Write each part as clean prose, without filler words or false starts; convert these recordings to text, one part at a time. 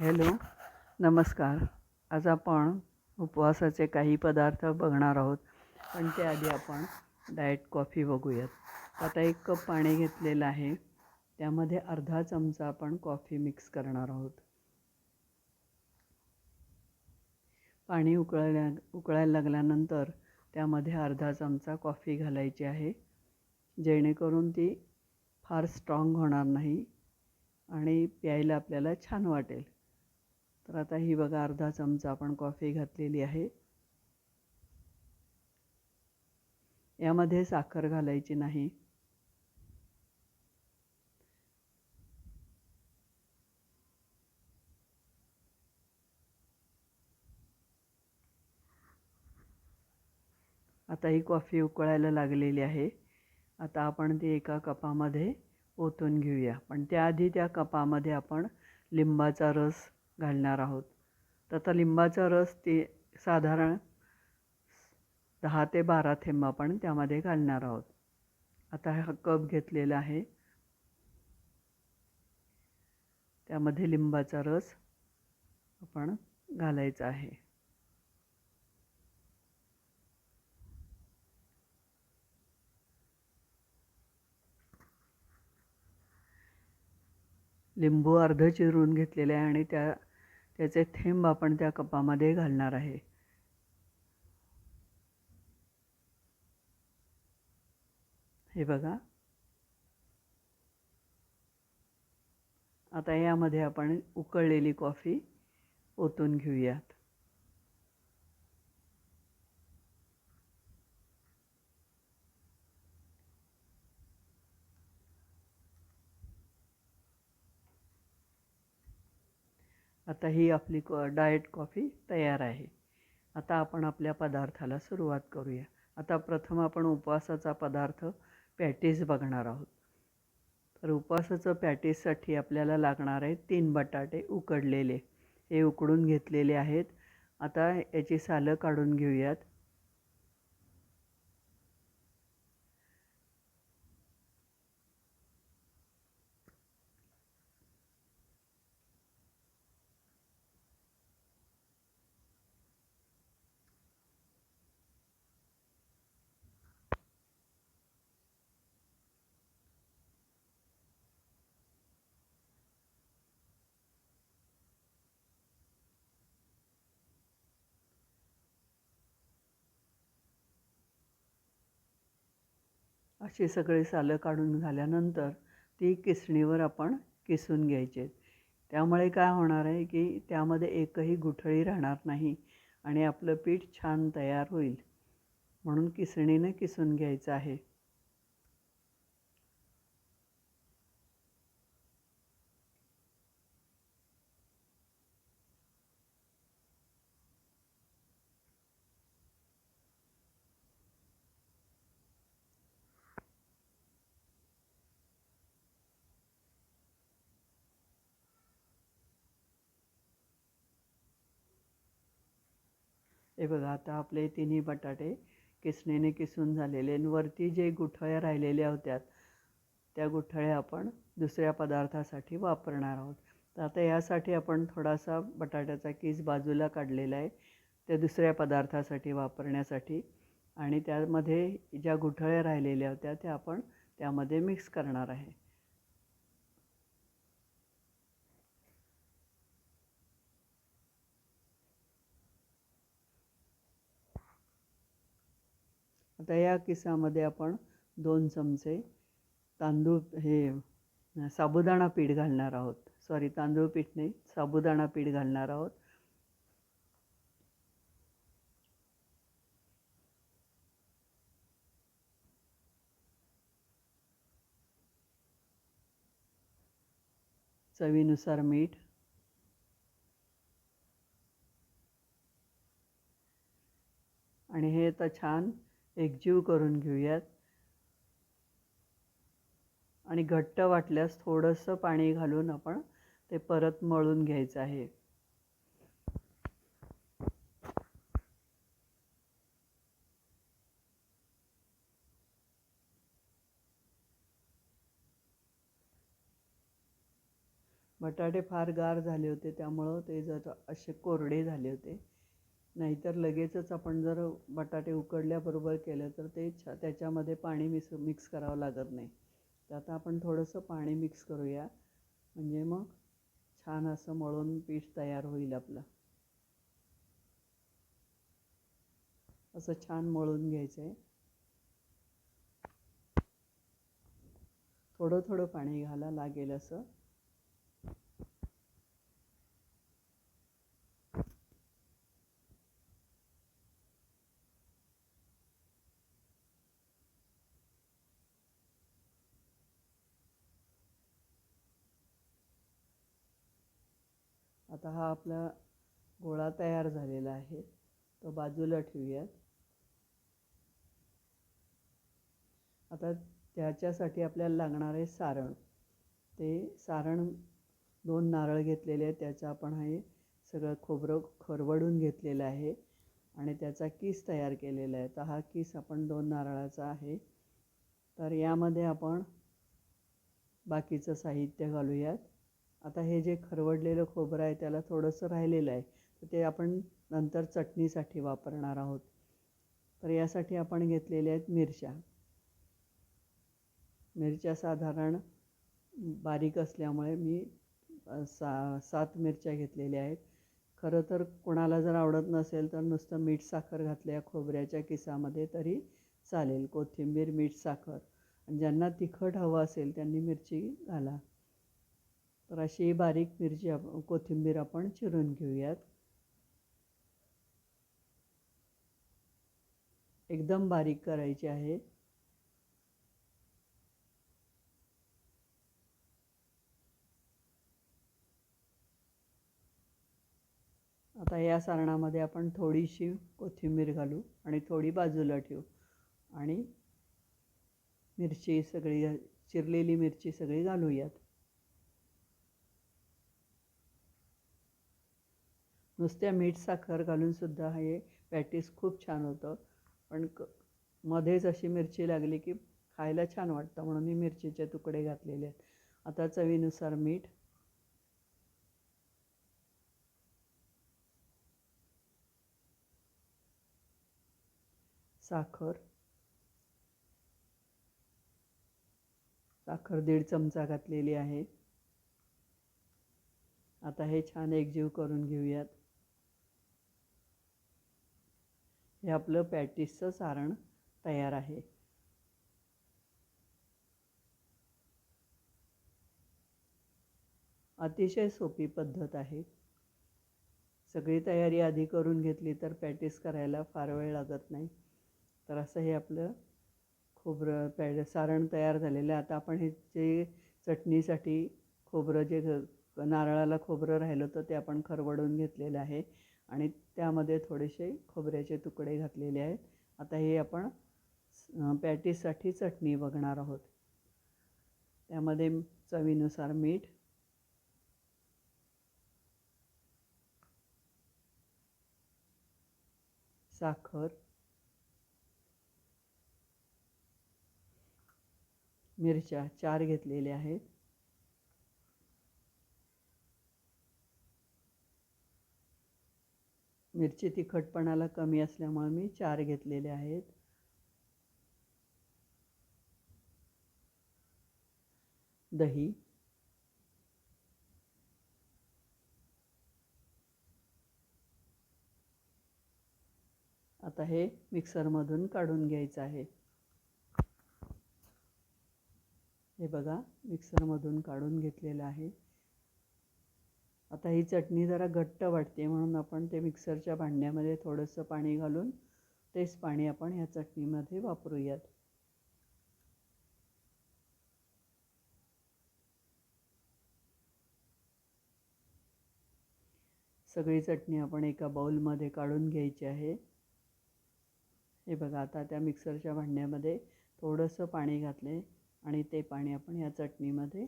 Hello, नमस्कार. आज आपण उपवासाचे काही पदार्थ बघणार आहोत, पण त्याआधी आपण डाएट कॉफी बघूयात. आता 1 कप पाणी घेतलेलं आहे, त्यामध्ये अर्धा चमचा आपण कॉफी मिक्स करणार आहोत. पाणी उकळायला लागल्यानंतर त्यामध्ये अर्धा चमचा कॉफी घालायची आहे, जेणेकरून ती फार स्ट्रॉंग होणार नाही आणि प्यायला आपल्याला छान वाटेल. तर आता ही बघा, अर्धा चमचा आपण कॉफी घातलेली आहे. यामध्ये साखर घालायची नाही. आता ही कॉफी उकळायला लागलेली आहे. आता आपण ती एका कपामध्ये ओतून घेऊया, पण त्याआधी त्या कपामध्ये आपण लिंबाचा रस घालणार आहोत. तर आता लिंबाचा रस ते साधारण 10 ते 12 थेंब आपण त्यामध्ये घालणार आहोत. आता हा कप घेतलेला आहे, त्यामध्ये लिंबाचा रस आपण घालायचा आहे. लिंबू अर्ध चिरून घेतलेले आहे आणि त्याचे थेंब आपण त्या कपामध्ये घालणार आहे. हे बघा. आता यामध्ये आपण उकळलेली कॉफी ओतून घेऊयात. आता ही आपली डाएट कॉफी तयार आहे. आता आपण आपल्या पदार्थाला सुरुवात करूया. आता प्रथम आपण उपवासाचा पदार्थ पॅटीस बघणार आहोत. तर उपवासाचं पॅटीससाठी आपल्याला लागणार आहे 3 बटाटे उकडलेले. हे उकडून घेतलेले आहेत. आता याची सालं काढून घेऊयात. अशी सगळी सालं काढून झाल्यानंतर ती किसणीवर आपण किसून घ्यायची. त्यामुळे काय होणार आहे की त्यामध्ये एकही गुठळी राहणार नाही आणि आपलं पीठ छान तयार होईल. म्हणून किसणीने किसून घ्यायचं आहे. हे बघा, आता आपले तिन्ही बटाटे किसणीने किसून झालेले आणि वरती जे गुठळ्या राहिलेल्या होत्या त्या गुठळ्या आपण दुसऱ्या पदार्थासाठी वापरणार आहोत. तर आता यासाठी आपण थोडासा बटाट्याचा कीस बाजूला काढलेला आहे त्या दुसऱ्या पदार्थासाठी वापरण्यासाठी, आणि त्यामध्ये ज्या गुठळ्या राहिलेल्या होत्या त्या आपण त्यामध्ये मिक्स करणार आहे. आता या किसामध्ये आपण 2 चमचे तांदूळ साबुदाणा पीठ घालणार आहोत. तांदूळ पीठ नाही, साबुदाणा पीठ घालणार आहोत. चवीनुसार मीठ आणि हे आता छान एकजीव करून घेऊयात. आणि घट्ट वाटल्यास थोडंसं पाणी घालून आपण ते परत मळून घ्यायचं आहे. बटाटे फार गार झाले होते त्यामुळं ते जर असे कोरडे झाले होते. नाहीतर लगेचच आपण जर बटाटे उकडल्याबरोबर केलं तर ते त्याच्यामध्ये पाणी मिक्स करावं लागत नाही. तर आता आपण थोडंसं पाणी मिक्स करूया, म्हणजे मग छान असं मळून पीठ तयार होईल आपलं. असं छान मळून घ्यायचं आहे. थोडं थोडं पाणी घाला लागेल असं. आता हा आपला गोळा तयार झालेला आहे, तो बाजूला ठेवूयात. आता त्याच्यासाठी आपल्याला लागणार आहे सारण. ते सारण 2 नारळ घेतलेले आहेत, त्याचं आपण हे सगळं खोबरं खरवडून घेतलेलं आहे आणि त्याचा किस तयार केलेला आहे. तर हा किस आपण 2 नारळाचा आहे. तर यामध्ये आपण बाकीचं साहित्य घालूयात. आता हे जे खरवडलेलं खोबरं आहे त्याला थोडंसं राहिलेलं आहे, तर ते आपण नंतर चटणीसाठी वापरणार आहोत. तर यासाठी आपण घेतलेल्या आहेत मिरच्या. मिरच्या साधारण बारीक असल्यामुळे मी 7 मिरच्या घेतलेल्या आहेत. खरं तर कोणाला जर आवडत नसेल तर नुसतं मीठ साखर घातल्या खोबऱ्याच्या किसामध्ये तरी चालेल. कोथिंबीर, मीठ, साखर. आणि ज्यांना तिखट हवं असेल त्यांनी मिरची घाला. तर अशी बारीक कोथिंबीर आपण चिरून घेऊयात. एकदम बारीक करायची आहे. आता या सारणामध्ये आपण थोडीशी कोथिंबीर घालू आणि थोडी बाजूला ठेवू आणि मिरची सगळी चिरलेली मिरची सगळी घालूयात. नुसत्या मीठ साखर घालूनसुद्धा हे पॅटीस खूप छान होतं, पण मध्येच अशी मिरची लागली की खायला छान वाटतं, म्हणून मी मिरचीचे तुकडे घातलेले आहेत. आता चवीनुसार मीठ, साखर 1.5 चमचा घातलेली आहे. आता हे छान एकजीव करून घेऊयात. हे आपलं पॅटीसचं सारण तयार आहे. अतिशय सोपी पद्धत आहे. सगळी तयारी आधी करून घेतली तर पॅटीस करायला फार वेळ लागत नाही. तर असं हे आपलं सारण तयार झालेलं आहे. आता आपण हे जे चटणीसाठी खोबरं नारळाला खोबरं राहिलं होतं ते आपण खरवडून घेतलेलं आहे आणि त्यामध्ये थोडेसे खोबऱ्याचे तुकडे घातलेले आहेत. आता हे आपण पॅटीससाठी चटणी बघणार आहोत. त्यामध्ये चवीनुसार मीठ, साखर, मिरच्या 4 घेतलेल्या आहेत, मिरची तिखटपणाला कमी असल्यामुळे मी 4 घेतलेल्या आहेत, दही, आता हे मिक्सरमधून काढून घ्यायचं आहे. हे बघा मिक्सरमधून काढून घेतलेलं आहे. आता ही चटणी जरा घट्ट वाटते म्हणून आपण ते मिक्सरच्या भांड्यामध्ये थोडंसं पाणी घालून तेच पाणी आपण ह्या चटणीमध्ये वापरूयात. सगळी चटणी आपण एका बाउलमध्ये काढून घ्यायची आहे. हे बघा आता त्या मिक्सरच्या भांड्यामध्ये थोडंसं पाणी घातले आणि ते पाणी आपण या चटणीमध्ये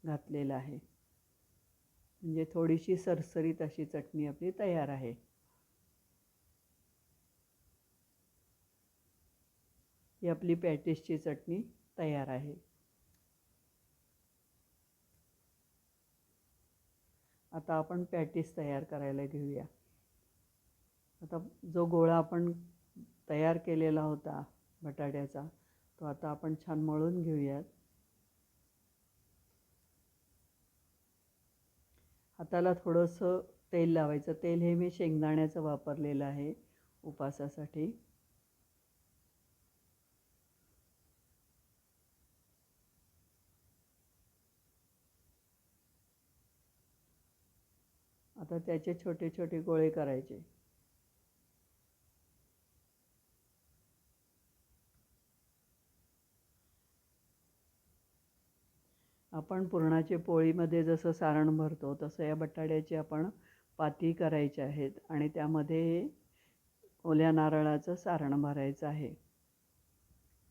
घातलेलं आहे. म्हणजे थोडीशी सरसरीत अशी चटणी आपली तयार आहे. ही आपली पॅटीसची चटणी तयार आहे. आता आपण पॅटीस तयार करायला घेऊया. आता जो गोळा आपण तयार केलेला होता बटाट्याचा, तो आता आपण छान मळून घेऊयात. हाताला थोडंसं तेल लावायचं. तेल हे मी शेंगदाण्याचं वापरलेलं आहे उपासासाठी. आता त्याचे छोटे छोटे गोळे करायचे. आपण पुरणाची पोळीमध्ये जसं सारण भरतो तसं या बटाट्याची आपण पाती करायची आहेत आणि त्यामध्ये ओल्या नारळाचं सारण भरायचं आहे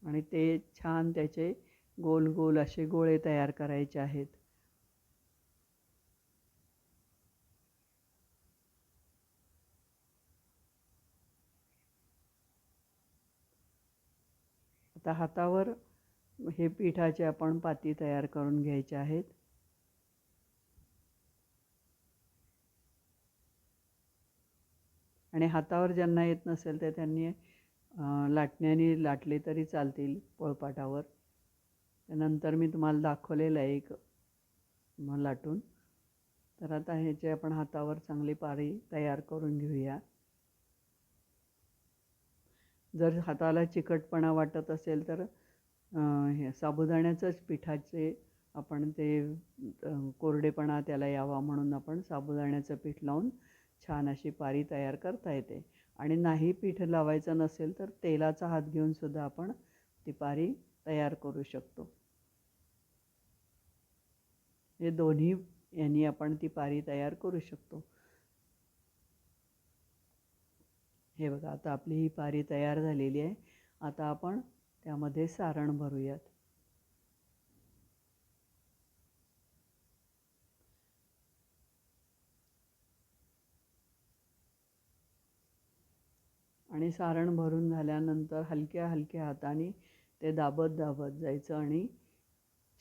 आणि ते छान त्याचे गोल गोल असे गोळे तयार करायचे आहेत. आता हातावर हे पिठाचे आपण पाती तयार करून घ्यायचे आहेत. आणि हातावर ज्यांना येत नसेल तर त्यांनी लाटण्याने लाटले तरी चालतील पोळपाटावर. त्यानंतर मी तुम्हाला दाखवलेलं आहे एक लाटून. तर आता ह्याचे आपण हातावर चांगली पारी तयार करून घेऊया. जर हाताला चिकटपणा वाटत असेल तर हे साबुदाण्याचंच पिठाचे आपण ते कोरडेपणा त्याला यावा म्हणून आपण साबुदाण्याचं पीठ लावून छान अशी पारी तयार करता येते. आणि नाही पीठ लावायचं नसेल तर तेलाचा हात घेऊन सुद्धा आपण ती पारी तयार करू शकतो. हे दोन्ही यांनी आपण ती पारी तयार करू शकतो. हे बघा, आता आपली ही पारी तयार झालेली आहे. आता आपण त्यामध्ये सारण भरूयात. आणि सारण भरून झाल्यानंतर हलक्या हलक्या हाताने ते दाबत दाबत जायचं आणि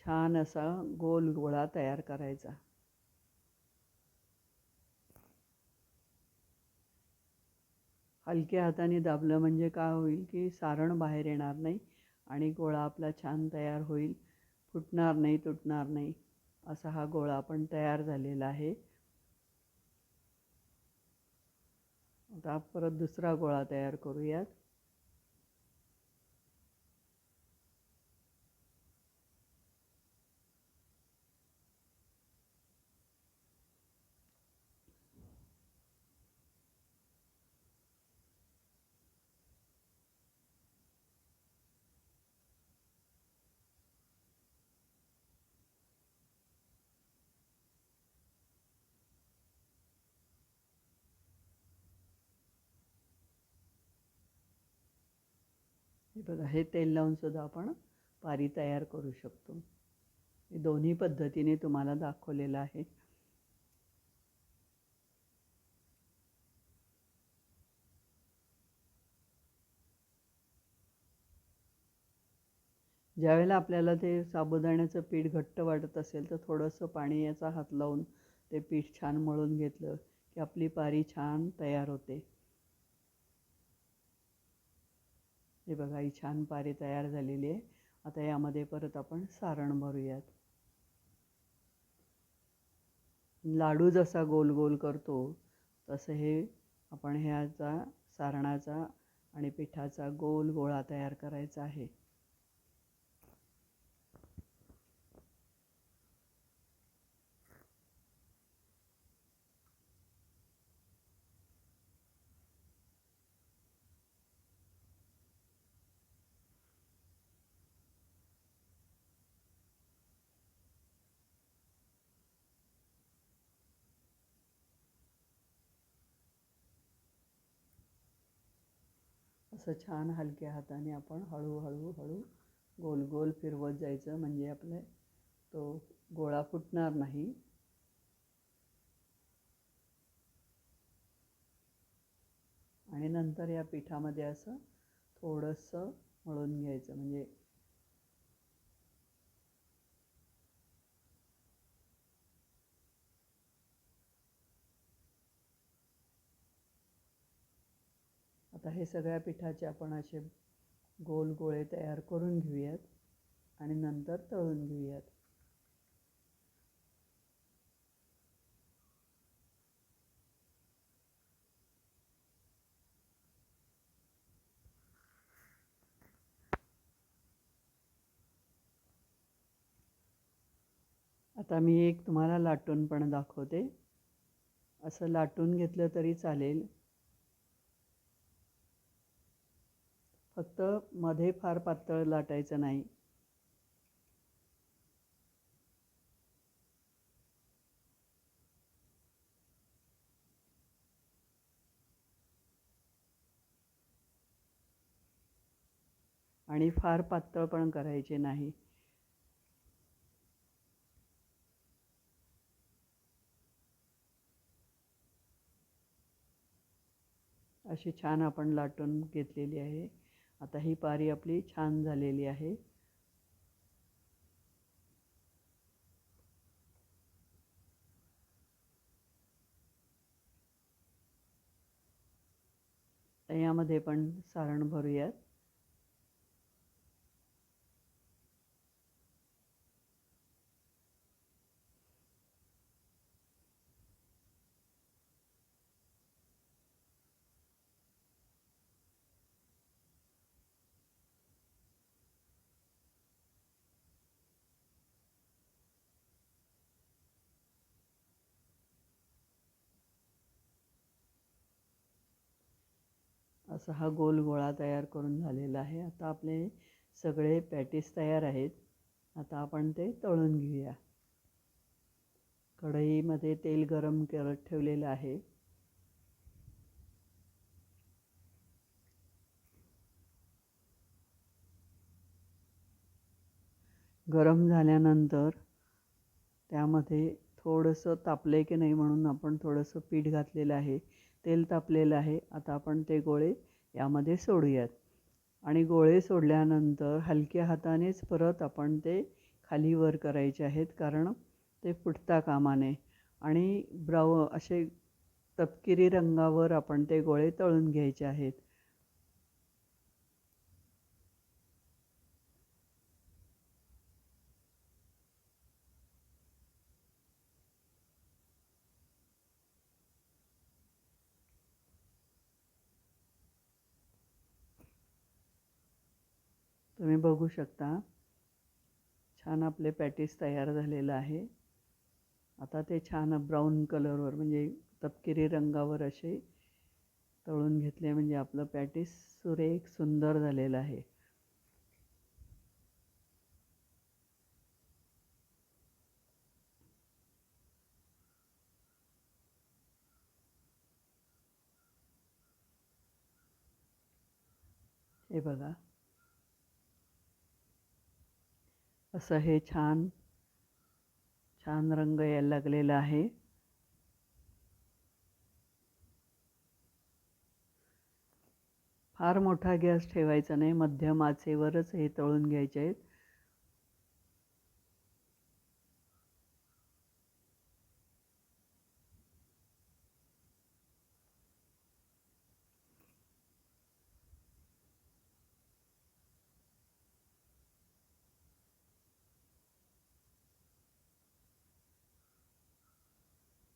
छान असा गोल गोळा तयार करायचा. हलक्या हाताने दाबलं म्हणजे काय होईल की सारण बाहेर येणार नाही आणि गोळा आपला छान तयार होईल. फुटणार नाही, तुटणार नाही असा हा गोळा आपण तयार झालेला आहे. आता परत दुसरा गोळा तयार करूयात. हे बघा, हे तेल लावून सुद्धा आपण पारी तयार करू शकतो. हे दोन्ही पद्धतीने तुम्हाला दाखवलेलं आहे. ज्यावेळेला आपल्याला ते साबुदाण्याचं पीठ घट्ट वाटत असेल तर थोडंसं पाणी याचा हात लावून ते पीठ छान मळून घेतलं की आपली पारी छान तयार होते. हे बघा, ही छान पारी तयार झालेली आहे. आता यामध्ये परत आपण सारण भरूयात. लाडू जसा गोल गोल करतो तसं हे आपण ह्याचा सारणाचा आणि पिठाचा गोल गोळा तयार करायचा आहे. असं छान हलक्या हाताने आपण हळूहळू हळू गोल गोल फिरवत जायचं म्हणजे आपले तो गोळा फुटणार नाही. आणि नंतर या पिठामध्ये असं थोडंसं मळून घ्यायचं म्हणजे आता हे सगळ्या पिठाचे आपण असे गोल गोळे तयार करून घेऊयात आणि नंतर तळून घेऊयात. आता मी एक तुम्हाला लाटून पण दाखवते. असं लाटून घेतलं तरी चालेल, फक्त मध्ये फार पातळ लाटायचं नाही. आणि फार पातळ पण करायचे नाही. अशी छान आपण लाटून घेतलेली आहे. आता ही पारी आपली छान झालेली आहे. तर यामध्ये पण सारण भरूयात. असा हा गोल गोळा तयार करून झालेला आहे. आता आपले सगळे पॅटीस तयार आहेत. आता आपण ते तळून घेऊया. कढईमध्ये तेल गरम करत ठेवलेलं आहे. गरम झाल्यानंतर त्यामध्ये थोडंसं तापले की नाही म्हणून आपण थोडंसं पीठ घातलेलं आहे. तेल तापलेलं आहे. आता आपण ते गोळे यामध्ये सोडूयात आणि गोळे सोडल्यानंतर हलक्या हातानेच परत आपण ते खाली वर करायचे आहेत, कारण ते फुटता कामा नये. आणि असे तपकिरी रंगावर आपण ते गोळे तळून घ्यायचे आहेत. तुम्ही बघू शकता, छान आपले पॅटीस तयार झालेलं आहे. आता ते छान ब्राऊन कलरवर म्हणजे तपकिरी रंगावर असे तळून घेतले म्हणजे आपलं पॅटीस सुरेख सुंदर झालेलं आहे. हे बघा, असं हे छान छान रंग यायला लागलेला आहे. फार मोठा गॅस ठेवायचा नाही, मध्यम आचेवरच हे तळून घ्यायचे आहेत.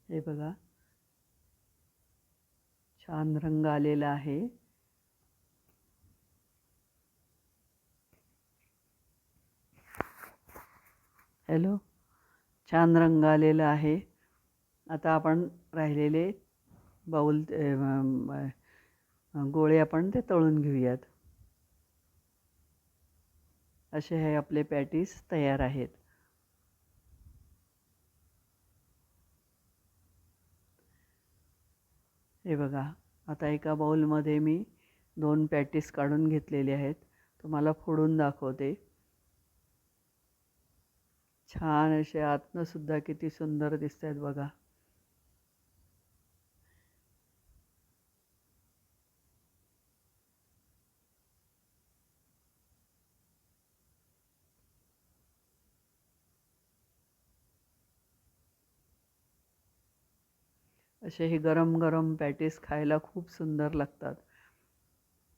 हे बघा, छान रंग आलेला आहे. हॅलो, छान रंग आलेला आहे. आता आपण राहिलेले बाउल गोळे आपण ते तळून घेऊयात. असे हे आपले पॅटीस तयार आहेत. हे बघा, आता एका बाउलमध्ये मी 2 पॅटीस काढून घेतलेले आहेत. तुम्हाला फोडून दाखवते. छान असे आतनं सुद्धा किती सुंदर दिसत आहेत बघा. असे हे गरम गरम पॅटीस खायला खूप सुंदर लागतात.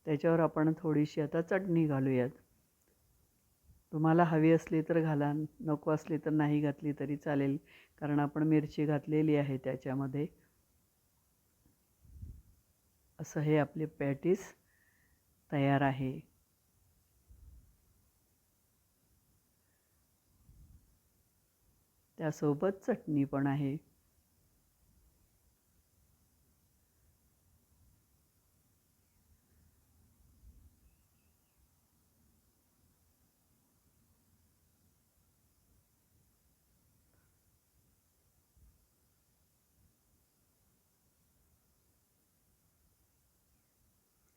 त्याच्यावर आपण थोडीशी आता चटणी घालूयात. तुम्हाला हवी असली तर घाला, नको असली तर नाही घातली तरी चालेल, कारण आपण मिरची घातलेली आहे त्याच्यामध्ये. असं हे आपले पॅटीस तयार आहे. त्यासोबत चटणी पण आहे.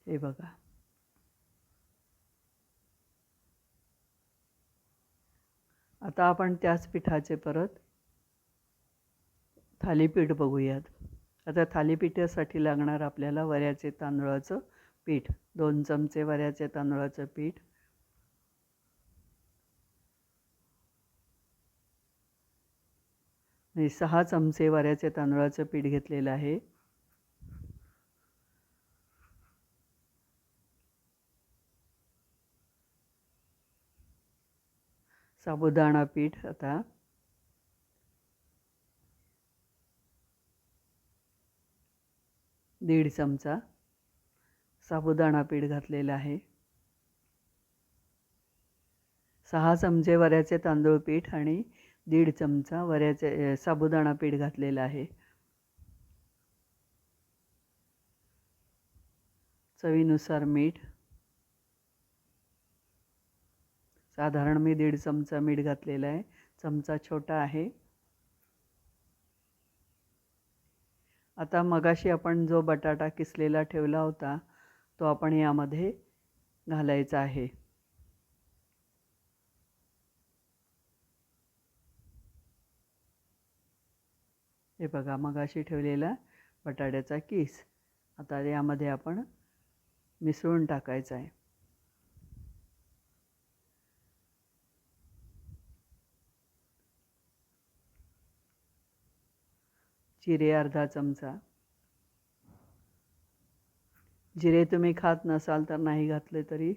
हे बघा. आता आपण त्याच पिठाचे परत थालीपीठ बघूयात. आता थालीपीठासाठी लागणार आपल्याला वऱ्याचे तांदळाचं पीठ. 2 चमचे वऱ्याचे तांदळाचं पीठ, आणि 6 चमचे वऱ्याचे तांदळाचं पीठ घेतलेलं आहे. साबुदाणा पीठ आता 1.5 चमचा साबुदाणा पीठ घातलेलं आहे. 6 चमचे वऱ्याचे तांदूळ पीठ आणि 1.5 चमचा साबुदाणा पीठ घातलेलं आहे. चवीनुसार मीठ. साधारण मी 1.5 चमचा मीठ घातलेलं आहे, चमचा छोटा आहे. आता मगाशी आपण जो बटाटा किसलेला ठेवला होता तो आपण यामध्ये घालायचा आहे. हे बघा, मगाशी ठेवलेला बटाट्याचा किस आता यामध्ये आपण मिसळून टाकायचा आहे. जिरे 1/2 चमचा. जिरे तुम्ही खात नसाल तर नाही घातले तरी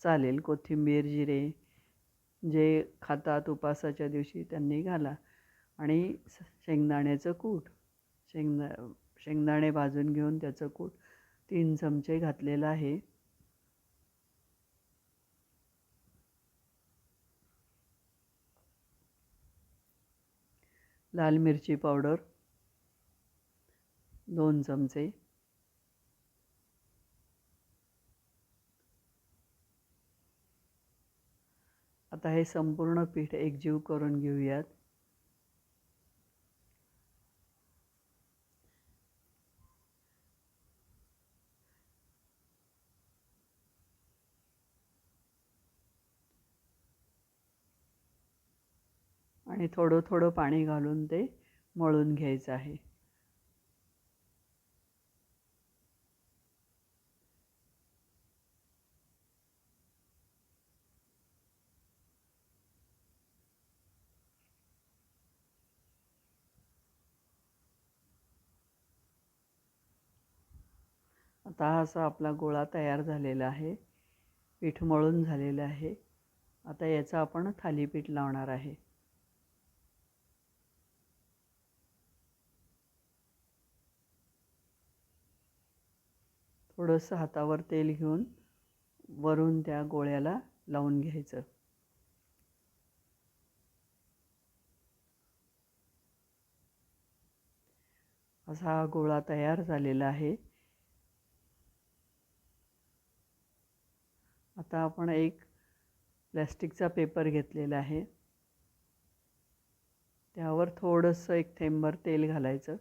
चालेल. कोथिंबीर, जिरे जे खातात उपासाच्या दिवशी त्यांनी घाला. आणि शेंगदाण्याचं कूट, शेंगदाणे भाजून घेऊन त्याचं कूट 3 चमचे घातलेलं आहे. लाल मिरची पावडर 2 चमचे. आता हे संपूर्ण पीठ एकजीव करून घेऊयात. आणि थोडं थोडं पाणी घालून ते मळून घ्यायचं आहे. आता हा असा आपला गोळा तयार झालेला आहे. पीठ मळून झालेलं आहे. आता याचं आपण थालीपीठ लावणार आहे. थोडंसं हातावर तेल घेऊन वरून त्या गोळ्याला लावून घ्यायचं. असा हा गोळा तयार झालेला आहे. आता आपण एक प्लॅस्टिकचा पेपर घेतलेला आहे. त्यावर थोडंसं 1 थेंबभर तेल घालायचं.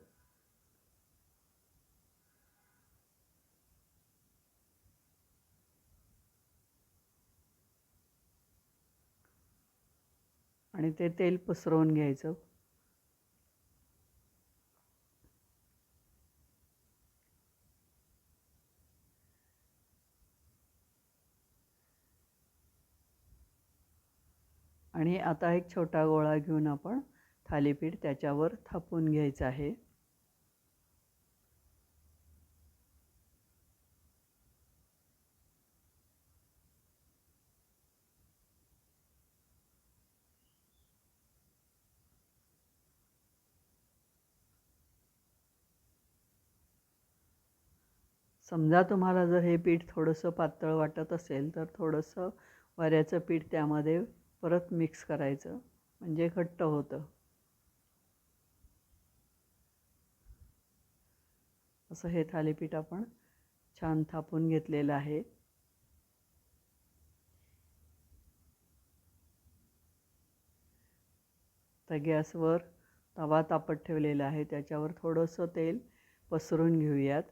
आणि ते तेल पसरवून घ्यायचं. आणि आता एक छोटा गोळा घेऊन आपण थालीपीठ त्याच्यावर थापून घ्यायचं आहे. समजा तुम्हाला जर हे पीठ थोडंसं पातळ वाटत असेल तर थोडंसं वऱ्याचं पीठ त्यामध्ये परत मिक्स करायचं, म्हणजे घट्ट होतं. असं हे थालीपीठ आपण छान थापून घेतलेलं आहे. तर गॅसवर तवा तापत ठेवलेला आहे, त्याच्यावर थोडंसं तेल पसरून घेऊयात.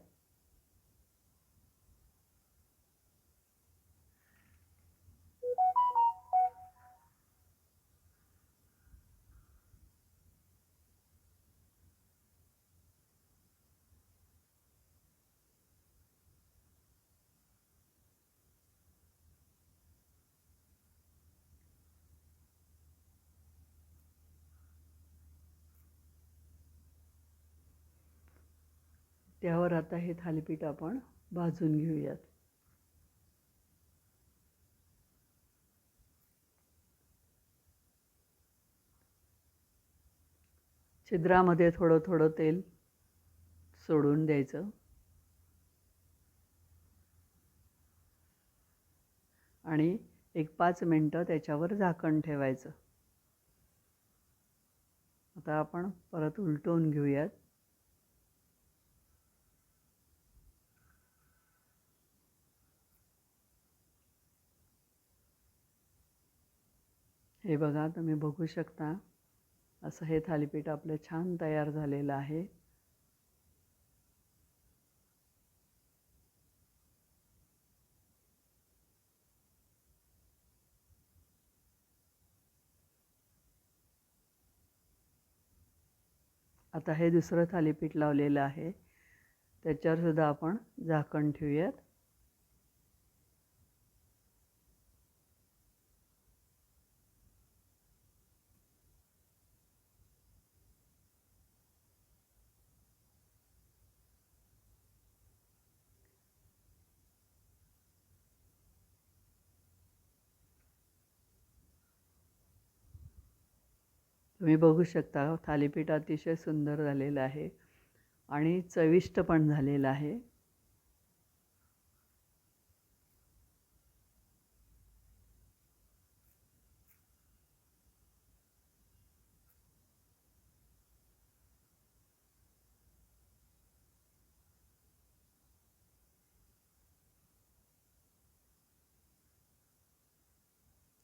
त्यावर आता हे थालीपीठ आपण भाजून घेऊयात. छिद्रामध्ये थोडं थोडं तेल सोडून द्यायचं आणि एक 5 मिनटं त्याच्यावर झाकण ठेवायचं. आता आपण परत उलटवून घेऊयात. हे बघा, तुम्ही बघू शकता, असं हे थालीपीठ आपलं छान तयार झालेलं आहे. आता हे दुसरं थालीपीठ लावलेलं आहे, त्याच्यावर सुद्धा आपण झाकण ठेवूयात. तुम्ही बघू शकता, थालीपीठ अतिशय सुंदर झालेलं आहे आणि चविष्ट पण झालेलं आहे.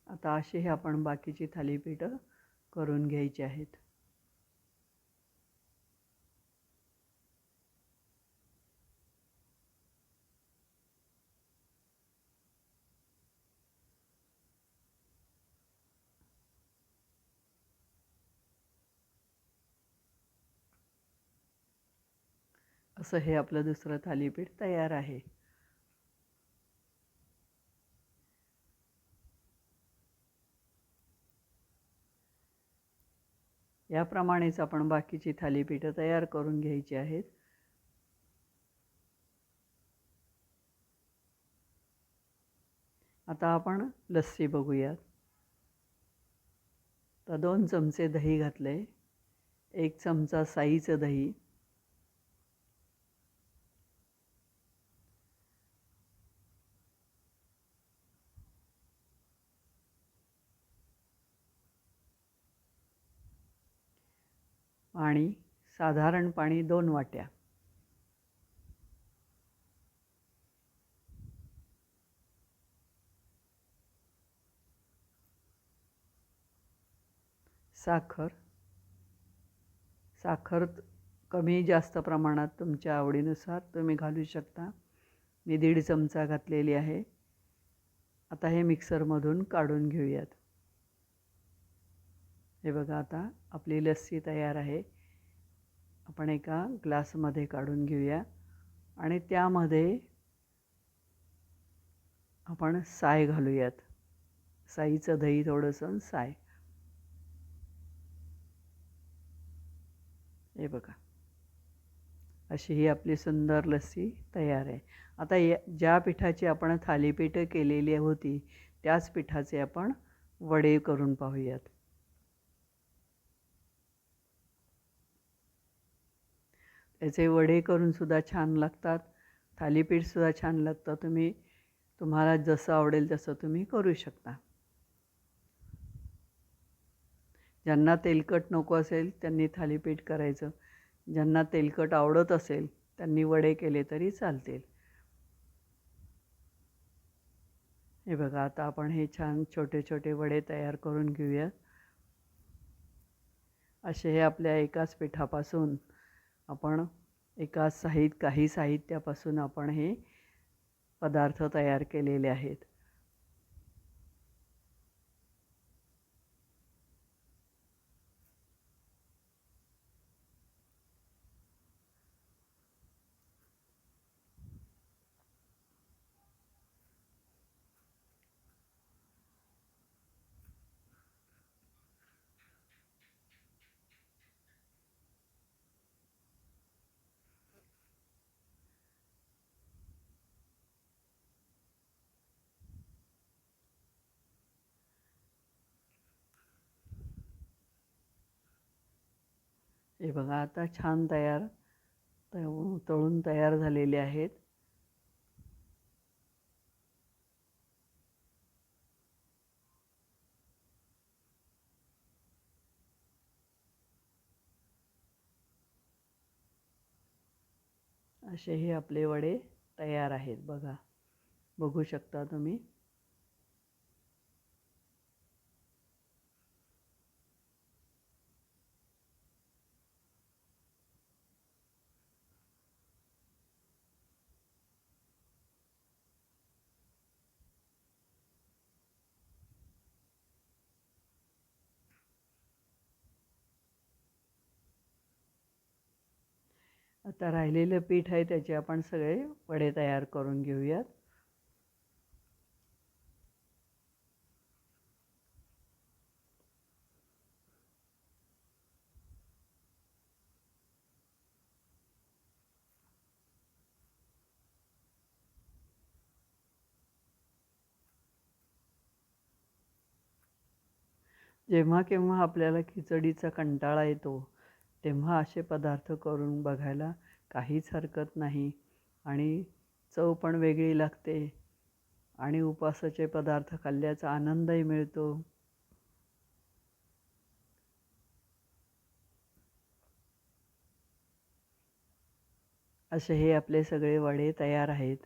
आता अशी हे आपण बाकीची थालीपीठं करून घ्यायची आहेत. असं हे आपलं दुसरं थालीपीठ तयार आहे. याप्रमाणेच आपण बाकीची थालीपीठं तयार करून घ्यायची आहेत. आता आपण लस्सी बघूयात. तर 2 चमचे दही घातले, 1 चमचा साईचं दही, आणि साधारण पाणी 2 वाट्या. साखर कमी जास्त प्रमाणात तुमच्या आवडीनुसार तुम्ही घालू शकता. मी 1.5 चमचा घातलेली आहे. आता हे मिक्सरमधून काढून घेऊयात. हे बघा, आता आपली लस्सी तयार आहे. आपण एका ग्लासमध्ये काढून घेऊया आणि त्यामध्ये आपण साय घालूयात. साईचं दही थोडंसं, साय. हे बघा, अशी ही आपली सुंदर लस्सी तयार आहे. आता ज्या पिठाची आपण थालीपीठं केलेली होती त्याच पिठाचे आपण वडे करून पाहूयात. त्याचे वडे करून सुद्धा छान लागतात. थालीपीठसुद्धा छान लागतं. तुम्हाला जसं आवडेल तसं तुम्ही करू शकता. ज्यांना तेलकट नको असेल त्यांनी थालीपीठ करायचं. ज्यांना तेलकट आवडत असेल त्यांनी वडे केले तरी चालतील. हे बघा, आता आपण हे छान छोटे छोटे वडे तयार करून घेऊयात. असे हे आपल्या एकाच पिठापासून आपण काही साहित्यापासून आपण हे पदार्थ तयार केलेले आहेत. हे बघा, आता छान तळून तयार झालेले आहेत. असे हे आपले वडे तयार आहेत. बघू शकता तुम्ही. आता राहिलेलं पीठ आहे त्याचे आपण सगळे वडे तयार करून घेऊयात. जेव्हा केव्हा आपल्याला खिचडीचा कंटाळा येतो तेव्हा असे पदार्थ करून बघायला काहीच हरकत नाही आणि चव पण वेगळी लागते आणि उपवासाचे पदार्थ खाल्ल्याचा आनंदही मिळतो. असे हे आपले सगळे वडे तयार आहेत.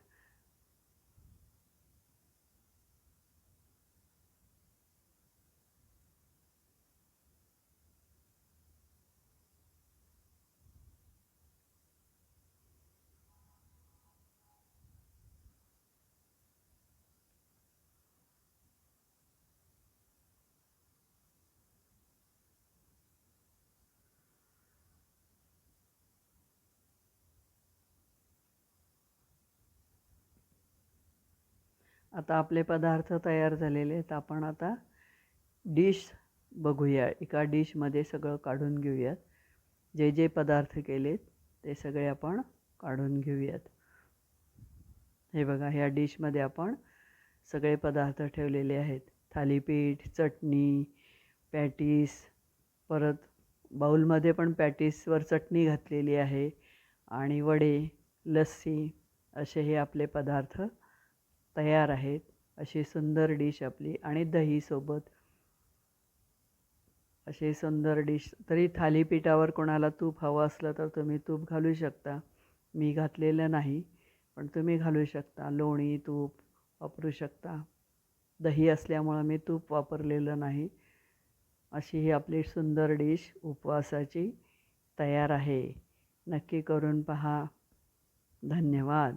आता आपले पदार्थ तयार झालेले आहेत. आपण आता डिश बघूया. एका डिशमध्ये सगळं काढून घेऊयात. जे जे पदार्थ केलेत ते सगळे आपण काढून घेऊयात. हे बघा, ह्या डिशमध्ये आपण सगळे पदार्थ ठेवलेले आहेत. थालीपीठ, चटणी, पॅटीस, परत बाऊलमध्ये पण पॅटीसवर चटणी घातलेली आहे आणि वडे, लस्सी असे हे आपले पदार्थ तयार आहेत. अशी सुंदर डिश आपली आणि दहीसोबत अशी सुंदर डिश. तरी थालीपीठावर कोणाला तूप हवं असलं तर तुम्ही तूप घालू शकता. मी घातलेलं नाही, पण तुम्ही घालू शकता. लोणी, तूप वापरू शकता. दही असल्यामुळं मी तूप वापरलेलं नाही. अशी ही आपली सुंदर डिश उपवासाची तयार आहे. नक्की करून पहा. धन्यवाद.